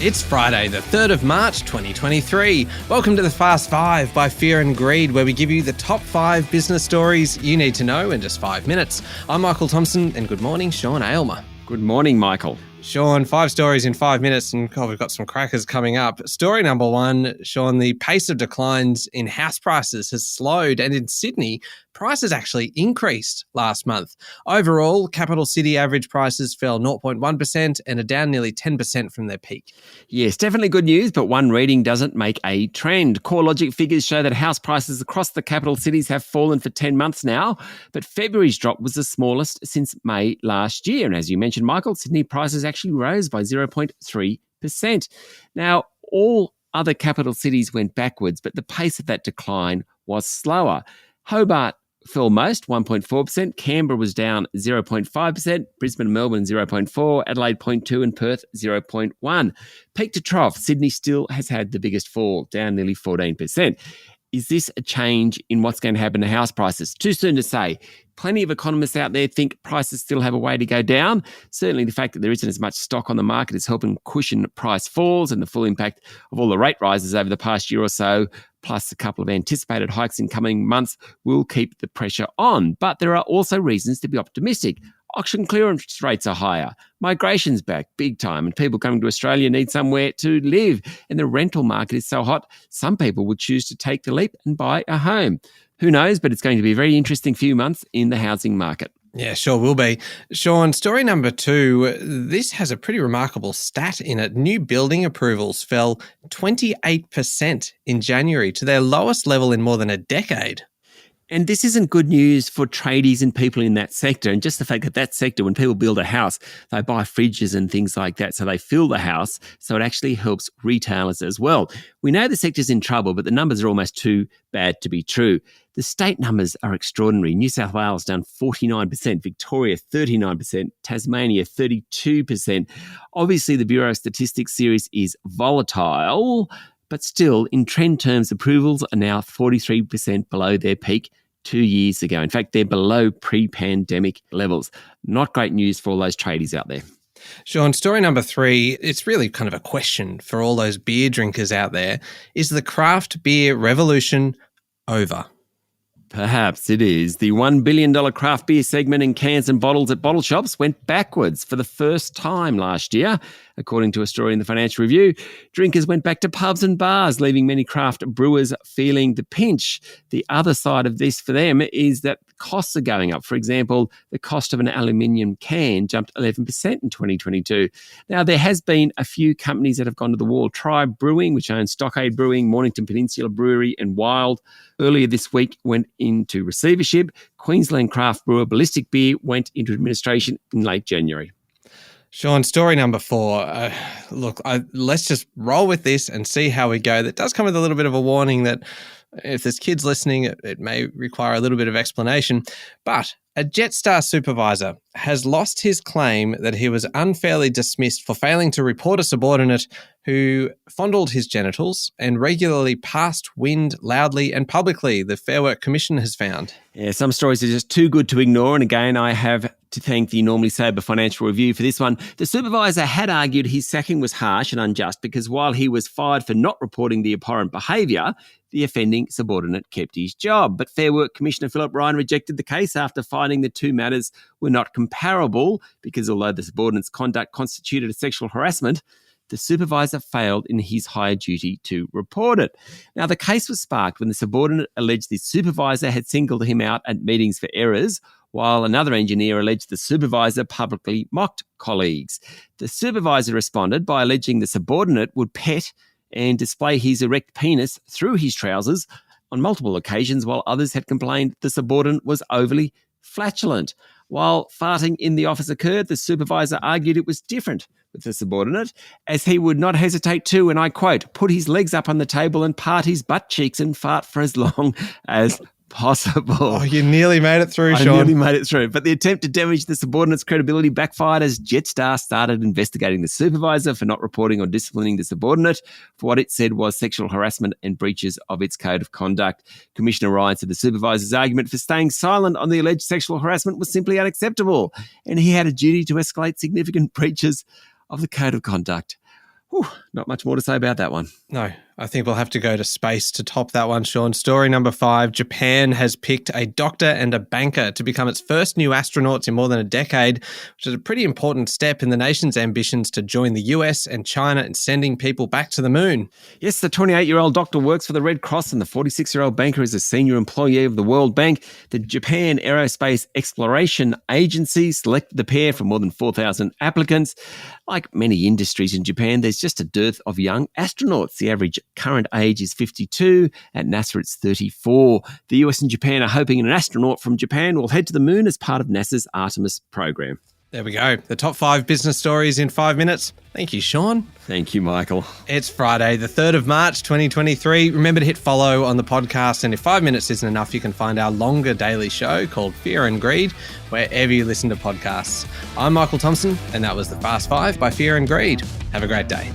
It's Friday, the 3rd of March, 2023. Welcome to the Fast Five by Fear and Greed, where we give you the top 5 business stories you need to know in just 5 minutes. I'm Michael Thompson, and good morning, Sean Aylmer. Good morning, Michael. Sean, 5 stories in 5 minutes, and we've got some crackers coming up. Story number 1, Sean, the pace of declines in house prices has slowed, and in Sydney, prices actually increased last month. Overall, capital city average prices fell 0.1% and are down nearly 10% from their peak. Yes, definitely good news, but one reading doesn't make a trend. CoreLogic figures show that house prices across the capital cities have fallen for 10 months now, but February's drop was the smallest since May last year. And as you mentioned, Michael, Sydney prices actually rose by 0.3%. Now, all other capital cities went backwards, but the pace of that decline was slower. Hobart fell most, 1.4%. Canberra was down 0.5%. Brisbane and Melbourne, 0.4%. Adelaide, 0.2%. And Perth, 0.1%. Peak to trough, Sydney still has had the biggest fall, down nearly 14%. Is this a change in what's going to happen to house prices? Too soon to say. Plenty of economists out there think prices still have a way to go down. Certainly the fact that there isn't as much stock on the market is helping cushion price falls, and the full impact of all the rate rises over the past year or so, plus a couple of anticipated hikes in coming months, will keep the pressure on. But there are also reasons to be optimistic. Auction clearance rates are higher. Migration's back big time, and people coming to Australia need somewhere to live. And the rental market is so hot, some people would choose to take the leap and buy a home. Who knows, but it's going to be a very interesting few months in the housing market. Yeah, sure will be. Sean, story number 2, this has a pretty remarkable stat in it. New building approvals fell 28% in January to their lowest level in more than a decade. And this isn't good news for tradies and people in that sector. And just the fact that that sector, when people build a house, they buy fridges and things like that. So they fill the house. So it actually helps retailers as well. We know the sector's in trouble, but the numbers are almost too bad to be true. The state numbers are extraordinary. New South Wales down 49%, Victoria 39%, Tasmania 32%. Obviously, the Bureau of Statistics series is volatile, but still, in trend terms, approvals are now 43% below their peak 2 years ago. In fact, they're below pre-pandemic levels. Not great news for all those tradies out there. Sean, story number 3, it's really kind of a question for all those beer drinkers out there. Is the craft beer revolution over? Perhaps it is. The $1 billion craft beer segment in cans and bottles at bottle shops went backwards for the first time last year. According to a story in the Financial Review, drinkers went back to pubs and bars, leaving many craft brewers feeling the pinch. The other side of this for them is that costs are going up. For example, the cost of an aluminium can jumped 11% in 2022. Now, there has been a few companies that have gone to the wall. Tribe Brewing, which owns Stockade Brewing, Mornington Peninsula Brewery and Wild, earlier this week went into receivership. Queensland craft brewer Ballistic Beer went into administration in late January. Sean, story number 4. Let's just roll with this and see how we go. That does come with a little bit of a warning that if there's kids listening, it may require a little bit of explanation. But a Jetstar supervisor has lost his claim that he was unfairly dismissed for failing to report a subordinate who fondled his genitals and regularly passed wind loudly and publicly, the Fair Work Commission has found. Yeah, some stories are just too good to ignore. And again, I have to thank the normally sober Financial Review for this one. The supervisor had argued his sacking was harsh and unjust because while he was fired for not reporting the abhorrent behaviour, the offending subordinate kept his job. But Fair Work Commissioner Philip Ryan rejected the case after finding the two matters were not comparable because although the subordinate's conduct constituted a sexual harassment, the supervisor failed in his higher duty to report it. Now, the case was sparked when the subordinate alleged the supervisor had singled him out at meetings for errors, while another engineer alleged the supervisor publicly mocked colleagues. The supervisor responded by alleging the subordinate would pet and display his erect penis through his trousers on multiple occasions, while others had complained the subordinate was overly flatulent. While farting in the office occurred, the supervisor argued it was different with the subordinate, as he would not hesitate to, and I quote, put his legs up on the table and part his butt cheeks and fart for as long as possible. Oh, you nearly made it through, Sean. I nearly made it through. But the attempt to damage the subordinate's credibility backfired as Jetstar started investigating the supervisor for not reporting or disciplining the subordinate for what it said was sexual harassment and breaches of its code of conduct. Commissioner Ryan said the supervisor's argument for staying silent on the alleged sexual harassment was simply unacceptable, and he had a duty to escalate significant breaches of the code of conduct. Whew, not much more to say about that one. No, I think we'll have to go to space to top that one, Sean. Story number 5, Japan has picked a doctor and a banker to become its first new astronauts in more than a decade, which is a pretty important step in the nation's ambitions to join the US and China in sending people back to the moon. Yes, the 28-year-old doctor works for the Red Cross and the 46-year-old banker is a senior employee of the World Bank. The Japan Aerospace Exploration Agency selected the pair from more than 4,000 applicants. Like many industries in Japan, there's just a dearth of young astronauts. The average current age is 52. At NASA, it's 34. The US and Japan are hoping an astronaut from Japan will head to the moon as part of NASA's Artemis program. There we go. The top 5 business stories in 5 minutes. Thank you, Sean. Thank you, Michael. It's Friday, the 3rd of March, 2023. Remember to hit follow on the podcast. And if 5 minutes isn't enough, you can find our longer daily show called Fear and Greed, wherever you listen to podcasts. I'm Michael Thompson, and that was the Fast 5 by Fear and Greed. Have a great day.